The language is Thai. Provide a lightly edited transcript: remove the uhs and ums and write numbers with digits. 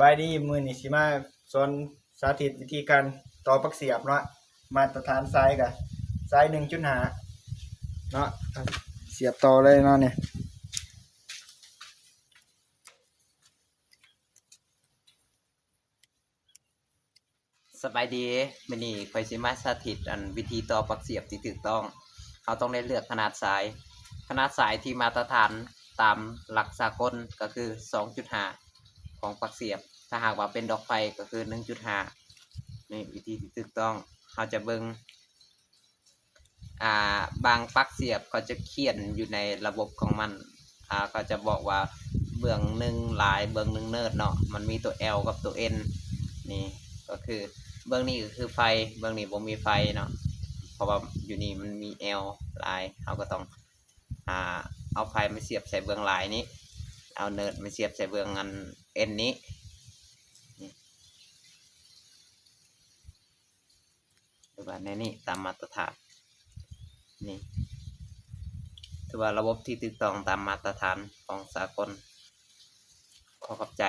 บายดีมือนี่สิมาสอนสาธิตวิธีการต่อปลั๊กเสียบเนาะมาตรฐานสายกับสาย 1.5 เนาะเสียบต่อเลยเนาะเนี่ยสบายดีมื้อนี้ข่อยสิมาสาธิตวิธีต่อปลั๊กเสียบที่ถูกต้องเราต้องได้เลือกขนาดสายที่มาตรฐานตามหลักสากลก็คือ 2.5 ของปลั๊กเสียบถ้าหากว่าเป็นดอกไฟก็คือ 1.5 นี่วิธีที่ถูกต้องเราจะเบิ่งบางปลั๊กเสียบก็จะเขียนอยู่ในระบบของมันก็จะบอกว่าเบื้องหนึ่งหลายเบื้องหนึ่งเนิร์ดเนาะมันมีตัว L กับตัว N นี่ก็คือเบื้องนี้ก็คือไฟเบื้องนี้บ่มีไฟเนาะเพราะว่าอยู่นี่มันมี L หลายเราก็ต้องเอาไฟมาเสียบใส่เบื้องหลายนี้เอาเนิร์ดมาเสียบใส่เบื้องN นี้หรือว่าในนี้ตามมาตรฐานนี่ถือว่าระบบที่ถูกต้องตามมาตรฐานของสากลขอขอบใจ